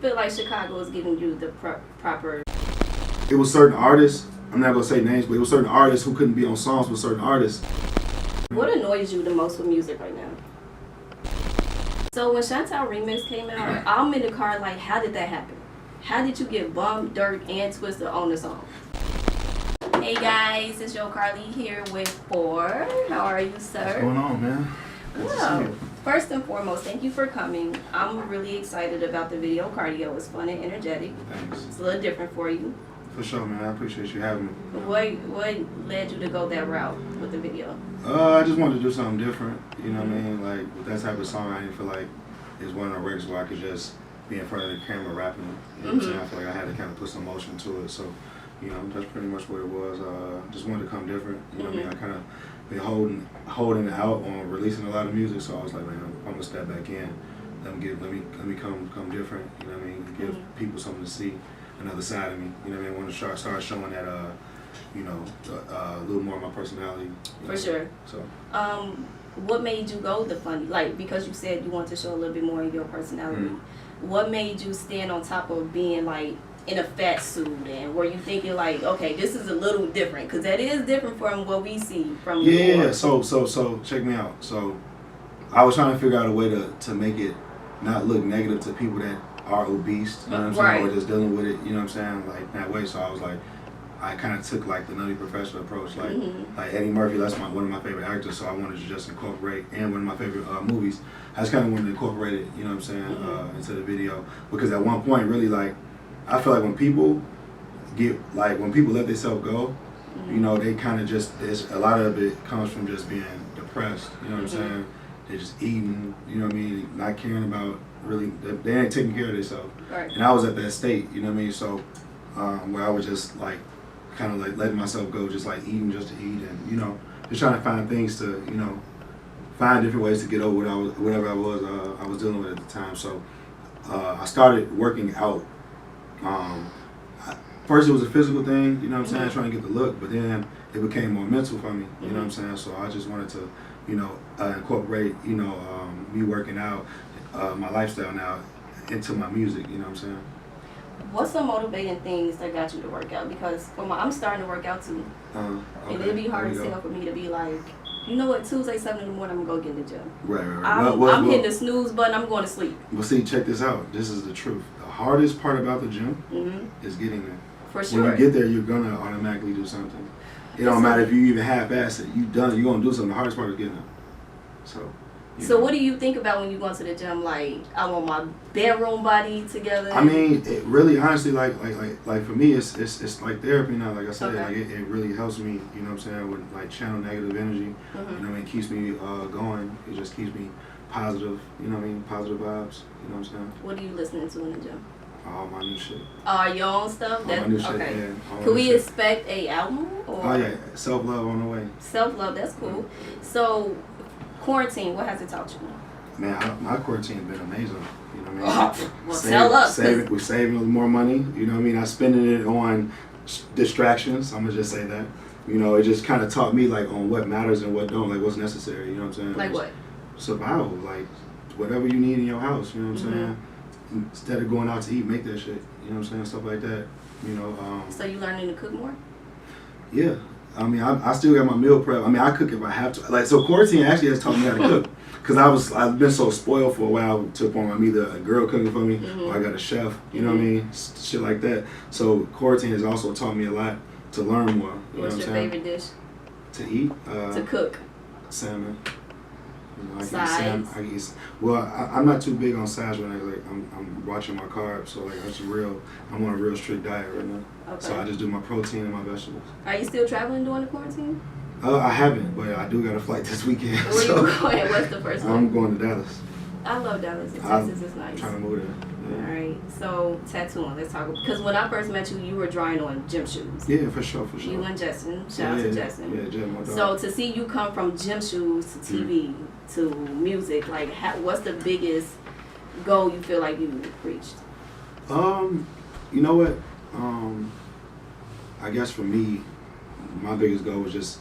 feel like Chicago is giving you the proper? It was certain artists. I'm not gonna say names, but it was certain artists who couldn't be on songs with certain artists. What annoys you the most with music right now? So when Chantal Remix came out, I'm in the car like, how did that happen? How did you get Bum, Dirt, and Twister on the song? Hey guys, it's your Carlie here with Phor. How are you, sir? What's going on, man? Good to see you. First and foremost, thank you for coming. I'm really excited about the video. Cardio was fun and energetic. Thanks. It's a little different for you. For sure, man. I appreciate you having me. What led you to go that route with the video? I just wanted to do something different. You know what I mean? Like with that type of song, I didn't feel like it was one of the records where I could just be in front of the camera rapping. You know what I'm saying? I feel like I had to kind of put some motion to it. So, you know, that's pretty much what it was. Just wanted to come different. You know what I mean? I kind of been holding it out on releasing a lot of music. So I was like, man, I'm gonna step back in. Let me come different. You know what I mean? Give people something to see. Another side of me, you know what I mean? I want to start showing that, you know, a little more of my personality. For sure. So, what made you go the funny? Like, because you said you want to show a little bit more of your personality. What made you stand on top of being like in a fat suit, and were you thinking like, okay, this is a little different? Because that is different from what we see from. Yeah. So check me out. So, I was trying to figure out a way to make it not look negative to people that are obese, you know what I'm saying, or just dealing with it, you know what I'm saying, like that way. So I was like, I kind of took like the Nutty Professor approach, like Eddie Murphy. That's one of my favorite actors, so I wanted to just incorporate, and one of my favorite movies. I just kind of wanted to incorporate it, you know what I'm saying, into the video, because at one point, really, like, I feel like when people let themselves go, you know, they kind of just, a lot of it comes from just being depressed, you know what I'm saying. They're just eating, you know what I mean, not caring about really, they ain't taking care of themselves. Right. And I was at that state, you know what I mean, so where I was just like, kind of like letting myself go, just like eating just to eat, and, you know, just trying to find things to, you know, find different ways to get over whatever I was dealing with at the time. So I started working out. First it was a physical thing, you know what I'm saying, trying to get the look, but then it became more mental for me, you know what I'm saying, so I just wanted to, you know, incorporate, you know, me working out, my lifestyle now into my music, you know what I'm saying. What's some motivating things that got you to work out? Because I'm starting to work out too, Okay. and it'd be hard as hell for me to be like, you know what, Tuesday 7 in the morning, I'm gonna go get in the gym. Right. I'm hitting the snooze button, I'm going to sleep. But see, check this out, this is the truth. The hardest part about the gym is getting there. For sure. When you get there, you're gonna automatically do something. It don't matter if you even half-ass it. You're gonna do something. The hardest part is getting there. So what do you think about when you go to the gym? Like, I want my bedroom body together. I mean, it really, honestly, like for me, it's like therapy now. Like I said, like it really helps me. You know what I'm saying? With like channel negative energy. You know what I mean? It keeps me going. It just keeps me positive. You know what I mean? Positive vibes. You know what I'm saying? What are you listening to in the gym? All my new shit. Your own stuff? All my new shit, yeah. Can we expect a album? Or? Oh yeah, self-love on the way. Self-love, that's cool. So, quarantine, what has it taught you? Man, my quarantine has been amazing. You know what I mean? Well, tell us. We're saving more money. You know what I mean? I'm spending it on distractions. I'm gonna just say that. You know, it just kind of taught me like on what matters and what don't, like what's necessary. You know what I'm saying? Like what? Survival, like whatever you need in your house. You know what I'm saying? Instead of going out to eat, make that shit. You know what I'm saying? Stuff like that. You know. So you learning to cook more? Yeah. I mean, I still got my meal prep. I mean, I cook if I have to. Like, so quarantine actually has taught me how to cook. Because I've been so spoiled for a while to the point where I'm either a girl cooking for me or I got a chef. You know what I mean? Shit like that. So quarantine has also taught me a lot to learn more. What's your favorite dish? To eat? To cook? Salmon. You know, sides? I'm not too big on sides when I'm watching my carbs. So like I'm on a real strict diet right now. Okay. So I just do my protein and my vegetables. Are you still traveling during the quarantine? I haven't, but I do got a flight this weekend. Where you going? What's the first one? I'm going to Dallas. I love Dallas. Texas is nice. I'm trying to move there. Yeah. All right. So tattooing. Let's talk. Because when I first met you, you were drawing on gym shoes. Yeah, for sure. You and Justin. Shout out to Justin. Yeah, Jim, my dog. So to see you come from gym shoes to TV to music, like what's the biggest goal you feel like you reached? You know what? I guess for me, my biggest goal was just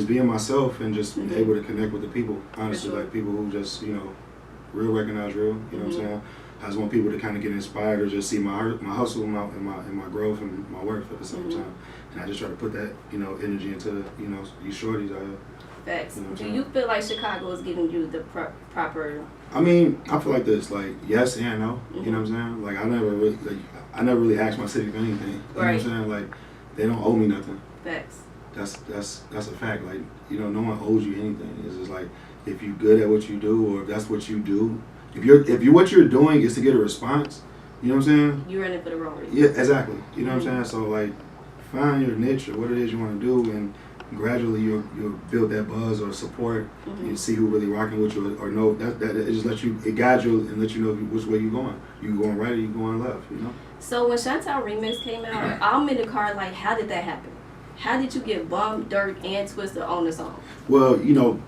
being myself and just being able to connect with the people. Honestly, like people who just, you know, real recognize real. You know what I'm saying? I just want people to kind of get inspired or just see my hustle and my growth and my work at the same time. And I just try to put that, you know, energy into, you know, these shorties out here. Facts. You know Do you feel like Chicago is giving you the proper? I mean, I feel like this, like yes and no. You know what I'm saying? Like I never really asked my city for anything. You know what I'm saying? Like they don't owe me nothing. Facts. That's a fact. Like, you know, no one owes you anything. It's just like if you're good at what you do, or if that's what you do, if what you're doing is to get a response, you know what I'm saying? You're in it for the wrong reason. Yeah, exactly. You know what I'm saying? So like, find your niche or what it is you want to do, and gradually you'll build that buzz or support and see who really rocking with you, or know that it just it guides you and let you know which way you're going. You going right or you going left, you know? So when Chantal Remix came out, I'm in the car like, how did that happen? How did you get Bump, Dirt, and Twister on the song? Well, you know,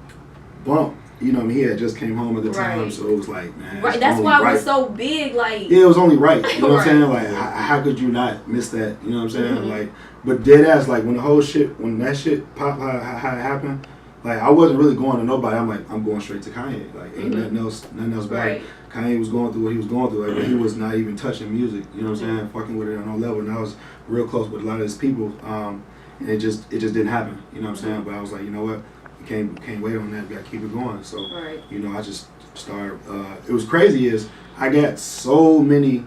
Bump, you know, he had just came home at the time, so it was like, man, right. That's why it was so big, like. Yeah, it was only right. You know what I'm saying? Like, how could you not miss that? You know what I'm saying? Like, but dead ass, like when that shit popped, how it happened, like I wasn't really going to nobody. I'm like, I'm going straight to Kanye. Like, ain't nothing else back. Right. Kanye was going through what he was going through, like, but he was not even touching music. You know what I'm saying? Fucking with it on no level. And I was real close with a lot of his people. And it just didn't happen, you know what I'm saying? But I was like, you know what, you can't wait on that, we gotta keep it going. So, you know, I just started, it was crazy is, I got so many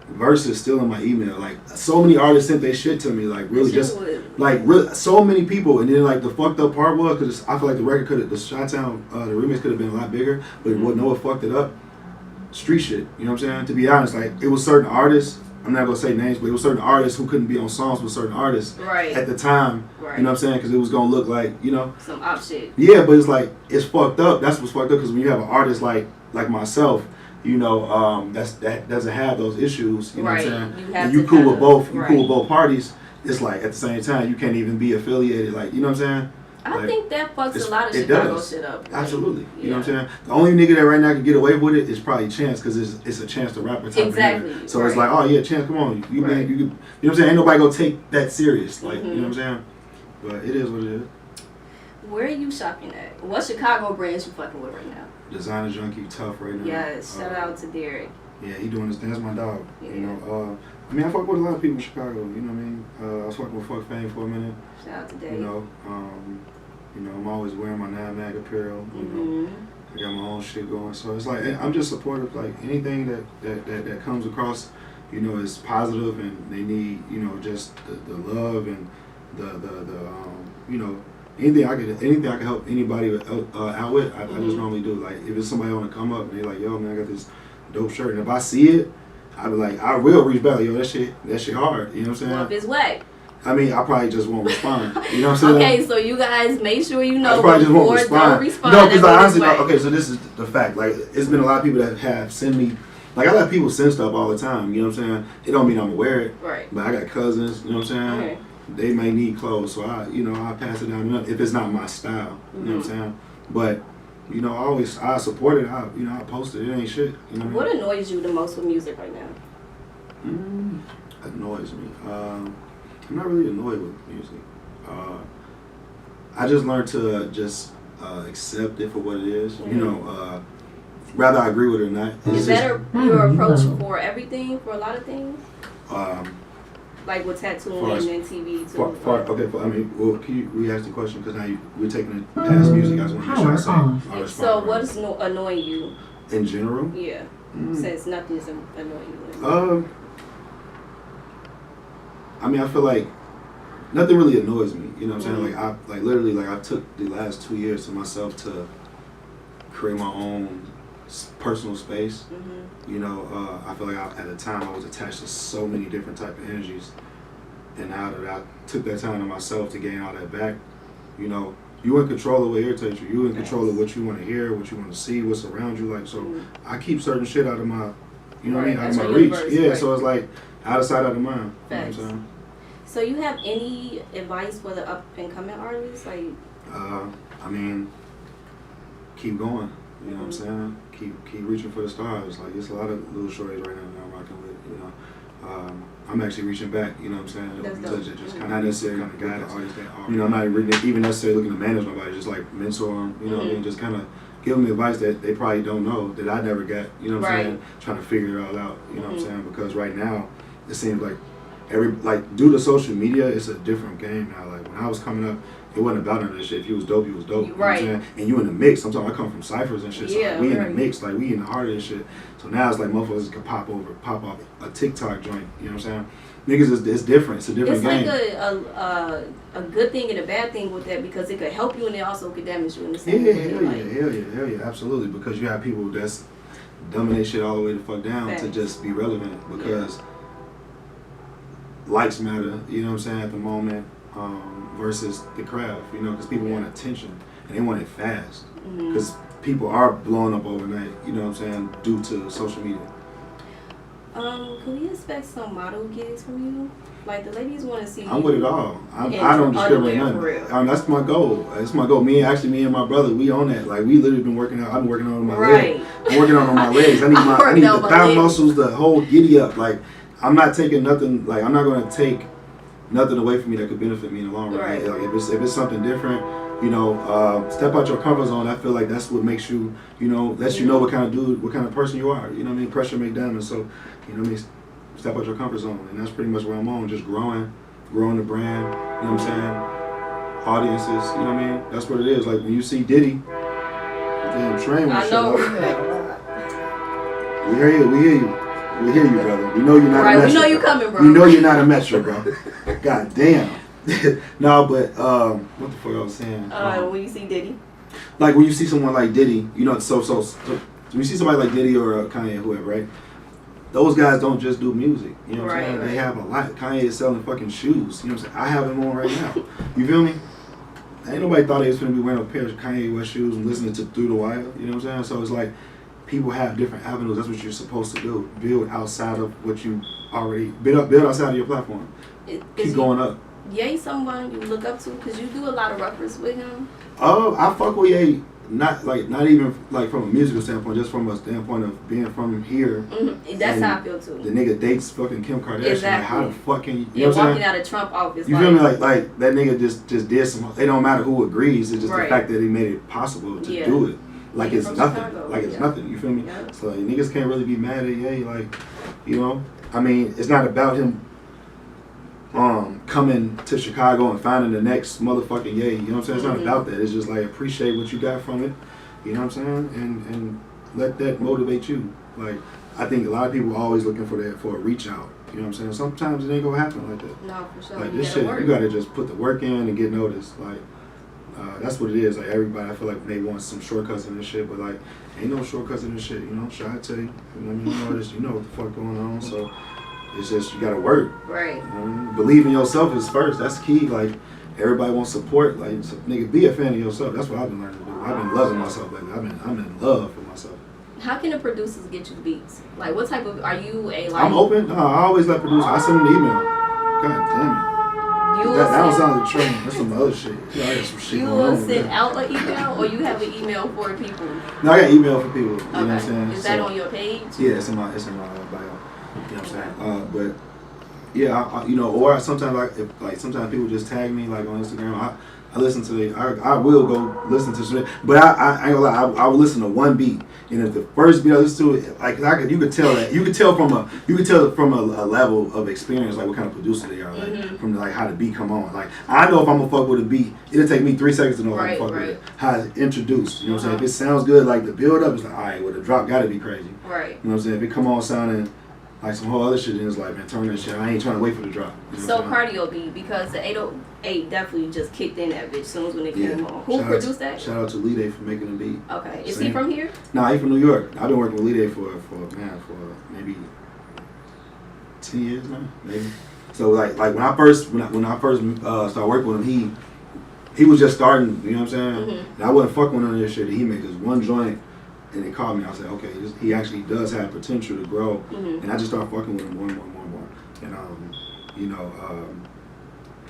verses still in my email, like, so many artists sent their shit to me, like, really just, like, really, so many people, and then, like, the fucked up part was, because I feel like the record the Chi-Town, the remix could have been a lot bigger, but what Noah fucked it up, street shit, you know what I'm saying? To be honest, like, it was certain artists, I'm not gonna say names, but it was certain artists who couldn't be on songs with certain artists at the time. Right. You know what I'm saying? Because it was gonna look like, you know, some op shit. Yeah, but it's like it's fucked up. That's what's fucked up, because when you have an artist like myself, you know, that doesn't have those issues. You know what I'm saying? And you cool with both. You cool with both parties. It's like at the same time you can't even be affiliated. Like, you know what I'm saying? I think that fucks a lot of Chicago shit up. Right? Absolutely. You know what I'm saying? The only nigga that right now can get away with it is probably Chance, because it's a Chance to rapper type of nigga. So it's like, oh yeah, Chance, come on. You know what I'm saying? Ain't nobody gonna take that serious. Like, you know what I'm saying? But it is what it is. Where are you shopping at? What Chicago brands you fucking with right now? Designer Junkie, Tough right now. Yes, shout out to Derek. Yeah, he doing his thing. That's my dog. Yeah. You know, I mean, I fuck with a lot of people in Chicago. You know what I mean? I was fucking with Fuck Fame for a minute. Shout out to Derek. You know, I'm always wearing my 9mag apparel. You know, I got my own shit going. So it's like, I'm just supportive. Like, anything that comes across, you know, is positive, and they need, you know, just the love and the you know, anything I can help anybody out with, I just normally do. Like, if it's somebody want to come up and they like, yo, man, I got this dope shirt, and if I see it, I be like, I will reach back. Yo, that shit hard. You know what I'm saying? Well, if it's whack, I mean, I probably just won't respond. You know what I'm saying? Okay, so you guys make sure you know I probably just won't respond. No, because I honestly, okay, so this is the fact. Like, it's been a lot of people that have sent me, like, I let people send stuff all the time. You know what I'm saying? It don't mean I'm aware of it. Right. But I got cousins, you know what I'm saying? Okay. They may need clothes, so I pass it down if it's not my style. You know what I'm saying? But, you know, I support it. I post it. It ain't shit. You know what annoys you the most with music right now? Annoys me. I'm not really annoyed with music. I just learned to just accept it for what it is. You know, whether I agree with it or not. Is that your approach for everything, for a lot of things? Like with tattooing and TV too. I mean, well, can you re-ask the question? Because now we're taking it past music. I just want to make sure I say. So what is annoying you? In general? Yeah. Since nothing is annoying you. I mean, I feel like nothing really annoys me. You know what I'm saying? Literally, I took the last 2 years to myself to create my own personal space. You know, I feel like at the time I was attached to so many different type of energies, and now that I took that time to myself to gain all that back, you know, you in control of what irritates you. You in control of what you want to hear, what you want to see, what's around you. Like, so I keep certain shit out of my, you know what I mean, out of my reach. Yeah, so it's like out of sight, out of mind. You know what I'm saying? So you have any advice for the up and coming artists? Like, I mean, keep going. You know what I'm saying? Keep reaching for the stars. Like, there's a lot of little shorties right now that I'm rocking with. You know, I'm actually reaching back. You know what I'm saying? Just kind of not necessarily kind of guide the artists that are. You know, I'm not even necessarily looking to manage nobody. Just like mentor them. You know what I mean? Just kind of give them advice that they probably don't know, that I never got, you know what I'm Right. saying? Trying to figure it all out, you know what I'm saying? Because right now, it seems like due to social media, it's a different game now. Like, when I was coming up, it wasn't about none of this shit. If you was dope, you was dope. You know what I'm saying? And you in the mix. I'm talking, I come from ciphers and shit, so like, we in the mix, like, we in the heart of this shit. So now it's like motherfuckers can pop off a TikTok joint, you know what I'm saying? Niggas, it's different. It's a different game. It's like a good thing and a bad thing with that, because it could help you and it also could damage you in the same Yeah, way. hell yeah, absolutely. Because you have people that's dumbing their shit all the way the fuck down Facts. to just be relevant, because likes matter, you know what I'm saying, at the moment, versus the craft, you know, because people want attention and they want it fast. Because people are blowing up overnight, you know what I'm saying, due to social media. Can we expect some model gigs from you? Like, the ladies want to see you. I'm with it all. I don't discriminate nothing. That's my goal. It's my goal. Me and my brother, we on that. Like, we literally been working out. I've been working on my legs. I'm working on my legs. I need the thigh muscles, the whole giddy up. Like, I'm not taking nothing. Like, I'm not gonna take nothing away from me that could benefit me in the long run. Right. Like, if it's something different, you know, step out your comfort zone. I feel like that's what makes you, you know, lets you know what kind of dude, what kind of person you are. You know what I mean? Pressure make diamonds. So, you know what I mean? Step out your comfort zone, and that's pretty much where I'm on. Just growing the brand. You know what I'm saying? Audiences. You know what I mean? That's what it is. Like, when you see Diddy, damn train. I know. We hear you. We hear you, brother. We know you're not a Metro. We know you coming, bro. We know you're not a Metro, bro. God damn. No, but what the fuck I was saying? When you see Diddy. Like, when you see someone like Diddy, you know, so when you see somebody like Diddy or Kanye, whoever, right? Those guys don't just do music. You know what I'm saying? Right. They have a lot. Kanye is selling fucking shoes. You know what I'm saying? I have them on right now. You feel me? Ain't nobody thought they was gonna be wearing a pair of Kanye West shoes and listening to Through the Wire. You know what I'm saying? So it's like, people have different avenues. That's what you're supposed to do. Build outside of what you already build outside of your platform. Keep going up. Ye someone you look up to, because you do a lot of records with him? I fuck with Ye, not even like from a musical standpoint, just from a standpoint of being from here. Mm-hmm. That's how I feel too. The nigga dates fucking Kim Kardashian. Exactly. Like, how the fuck can you? You know walking out of Trump office. You feel me? Like that nigga just did some. It don't matter who agrees. It's just the fact that he made it possible to do it. Like, it's nothing. Chicago. Like, it's nothing. You feel me? Yeah. So like, niggas can't really be mad at Ye. Like, you know, I mean, it's not about him coming to Chicago and finding the next motherfucking Ye. You know what I'm saying? It's not about that. It's just like, appreciate what you got from it. You know what I'm saying? And let that motivate you. Like, I think a lot of people are always looking for a reach out. You know what I'm saying? Sometimes it ain't gonna happen like that. No, for sure. Like, this shit, you gotta just put the work in and get noticed. Like, that's what it is. Like, everybody, I feel like they want some shortcuts in this shit, but like, ain't no shortcuts in this shit. You know, should I tell you? You know what I mean? You know what the fuck going on. So it's just, you gotta work. Right. You know, believe in yourself is first. That's key. Like, everybody wants support. Like, so, nigga, be a fan of yourself. That's what I've been learning to do. I've been loving myself lately. I'm in love with myself. How can the producers get you beats? Like, what type of, are you a like? I'm open. No, I always let producers. I send them an email. God damn it. That don't sound like a train. That's some other shit. Yeah, I got some shit you going on. You will send out an email, or you have an email for people? No, I got email for people. You know what I'm saying? Is that on your page? Yeah, it's in my bio. You know what I'm saying? But yeah, I, you know, or sometimes sometimes people just tag me like on Instagram. I listen to I will go listen to some, but I ain't gonna lie, I will listen to one beat, and if the first beat I listen to it, like you could tell from a level of experience, like what kind of producer they are, like from like how the beat come on. Like, I know if I'm gonna fuck with a beat, it'll take me 3 seconds to know if I'm gonna fuck with it, how it's introduced. You know what I'm saying? If it sounds good, like the build up is like, all right, well the drop gotta be crazy. Right. You know what I'm saying? If it come on sounding like some whole other shit, then it's like, man, turn that shit. I ain't trying to wait for the drop. You know so cardio beat, because the 808 definitely just kicked in that bitch as soon as when it came on. Who produced that? Shout out to Lide for making the beat. Okay. Is he from here? Nah, he from New York. I've been working with Lide for maybe 10 years now, maybe. So like when I first started working with him, he was just starting. You know what I'm saying? And I wasn't fucking with none of this shit. He made this one joint. And they called me. I said, okay, he actually does have potential to grow. And I just started fucking with him more and more. And you know,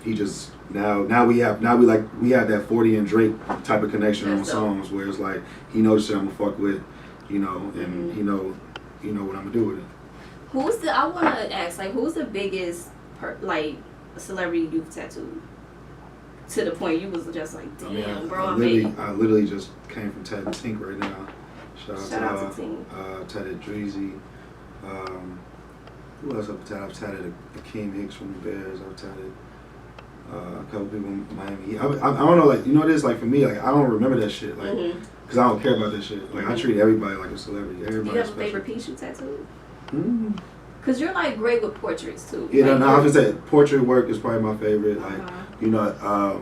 he just now we have that 40 and Drake type of connection on songs where it's like he knows the shit I'm gonna fuck with, you know, and he know what I'm gonna do with it. I wanna ask, like, who's the biggest celebrity you've tattooed? to the point you was just like, damn, bro, I literally just came from Tatted Tink right now. Shout out to Tink. Tatted Dreezy. Who else I've tatted? I've tatted Akeem Hicks from the Bears. I've tatted a couple people in Miami. I don't know, like, you know this, like, for me, like, I don't remember that shit, like, because I don't care about that shit. Like, I treat everybody like a celebrity. Everybody. Do you have a favorite piece you tattooed? Because you're, like, great with portraits, too. Yeah, like, no, I was gonna say, portrait work is probably my favorite. Like, you know,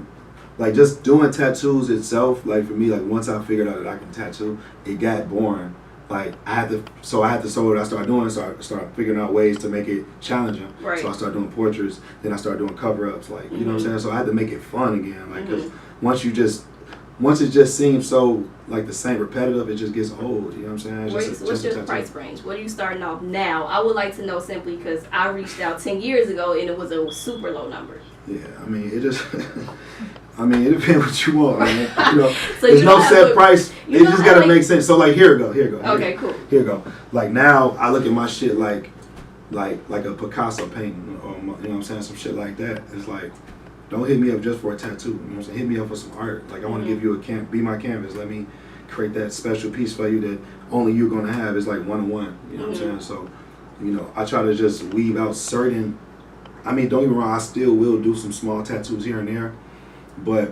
like, just doing tattoos itself, like, for me, like, once I figured out that I can tattoo, it got boring. Like, so what I started doing, so I started figuring out ways to make it challenging. Right. So I started doing portraits, then I started doing cover-ups, like, you know what I'm saying? So I had to make it fun again, like, because once it just seems so, like, the same repetitive, it just gets old, you know what I'm saying? What's your price range? What are you starting off now? I would like to know simply because I reached out 10 years ago and it was a super low number. Yeah, I mean, it just... I mean, it depends what you want, man. You know, So there's no set price. It just gotta make sense. So, like, here we go. Okay, cool. Here we go. Like, now I look at my shit like a Picasso painting, or you know what I'm saying, some shit like that. It's like, don't hit me up just for a tattoo. You know what I'm saying? Hit me up for some art. Like, I want to give you be my canvas. Let me create that special piece for you that only you're gonna have. It's like one-on-one. You know what I'm saying? So, you know, I try to just weave out certain. I mean, don't get me wrong. I still will do some small tattoos here and there. But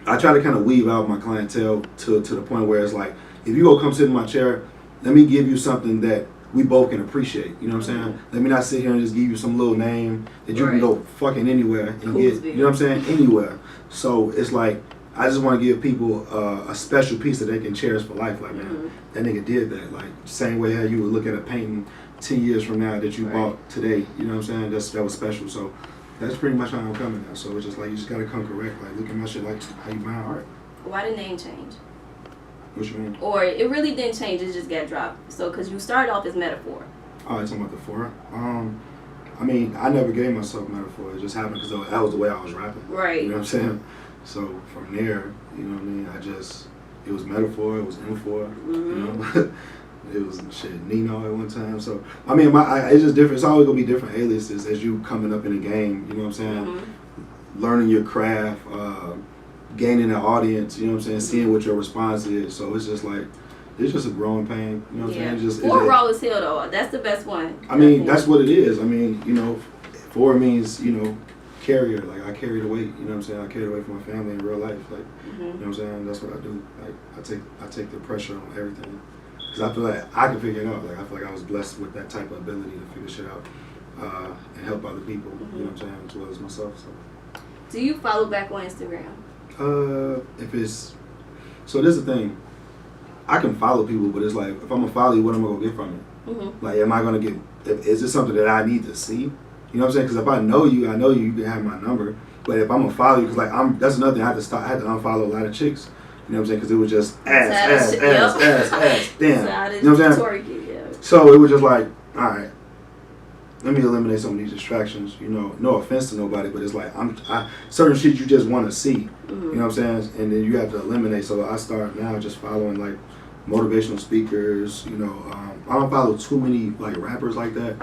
I try to kind of weave out my clientele to the point where it's like, if you go come sit in my chair, let me give you something that we both can appreciate. You know what I'm saying? Let me not sit here and just give you some little name that you can go fucking anywhere and get. You know what I'm saying? Anywhere. So it's like, I just want to give people a special piece that they can cherish for life. Like, man, that nigga did that. Like, same way how you would look at a painting 10 years from now that you bought today. You know what I'm saying? That was special. So that's pretty much how I'm coming now. So it's just like, you just gotta come correct. Like, look at my shit like how you buy art. Why the name change? What you mean? Or it really didn't change, it just got dropped. So, because you started off as Metaphor. Oh, you're talking about the Phor? I mean, I never gave myself Metaphor. It just happened because that was the way I was rapping. Right. You know what I'm saying? So from there, you know what I mean, it was Metaphor, it was M4, you know? It was Nino at one time. So I mean, it's just different. It's always gonna be different aliases as you coming up in the game. You know what I'm saying? Learning your craft, gaining an audience. You know what I'm saying? Seeing what your response is. So it's just like, it's just a growing pain. You know what I'm saying? Phor raw as hell though. That's the best one. I mean, that's what it is. I mean, you know, Phor means, you know, carrier. Like, I carry the weight. You know what I'm saying? I carry the weight for my family in real life. Like, you know what I'm saying? That's what I do. Like, I take the pressure on everything. Because I feel like I can figure it out. Like, I feel like I was blessed with that type of ability to figure shit out and help other people, you know what I'm saying, as well as myself. So. Do you follow back on Instagram? So this is the thing. I can follow people, but it's like, if I'm going to follow you, what am I going to get from it? Like, am I going to get, is this something that I need to see? You know what I'm saying? Because if I know you can have my number. But if I'm going to follow you, because like, that's another thing, I had to unfollow a lot of chicks. You know what I'm saying? Because it was just ass. Damn. You know what I'm saying? So it was just like, all right, let me eliminate some of these distractions. You know, no offense to nobody, but it's like, certain shit you just want to see. You know what I'm saying? And then you have to eliminate. So I start now just following like motivational speakers. You know, I don't follow too many like rappers like that.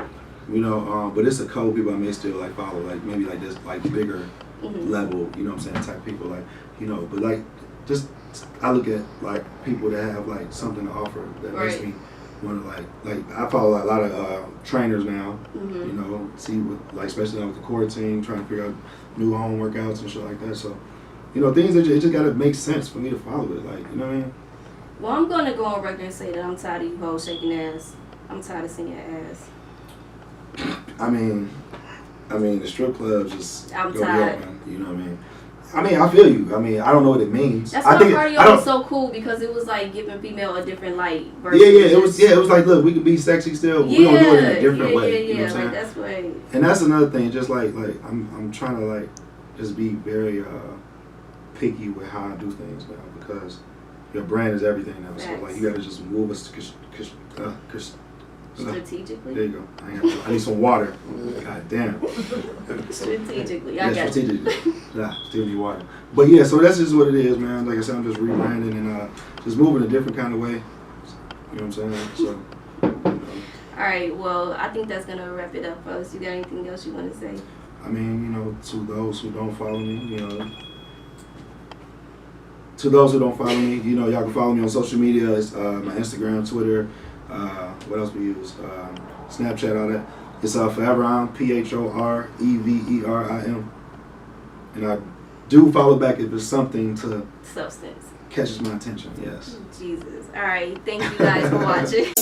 You know, but it's a couple people I may still like follow, like maybe like this like bigger level. You know what I'm saying? Type people, like, you know, but like just. I look at like people that have like something to offer that makes me want to like I follow a lot of trainers now. You know, see what, like, especially now with the core team, trying to figure out new home workouts and shit like that. So, you know, things that it just gotta make sense for me to follow it. Like, you know what I mean? Well, I'm gonna go on record and say that I'm tired of you hoes shaking ass. I'm tired of seeing your ass. I mean, the strip clubs just I'm go tired. man. You know what I mean? I mean, I feel you. I mean, I don't know what it means. That's why cardio was so cool, because it was like giving female a different light. It was like, look, we can be sexy still, but we gonna do it in a different way. You know what I'm saying? That's way. And that's another thing. Just like I'm trying to like just be very picky with how I do things now, because your brand is everything now. So like, you gotta just move us strategically. There you go. I need some water. God damn. Strategically, I got strategically. Still need water. But yeah, so that's just what it is, man. Like I said, I'm just rebranding and just moving a different kind of way. You know what I'm saying? So. You know. All right. Well, I think that's gonna wrap it up for us. You got anything else you want to say? I mean, you know, to those who don't follow me, you know, to those who don't follow me, you know, y'all can follow me on social media. It's my Instagram, Twitter. What else we use? Snapchat, all that. It's Forever I'm PHOREVERIM. And I do follow back if it's something to substance catches my attention. Yes. Jesus. All right. Thank you guys for watching.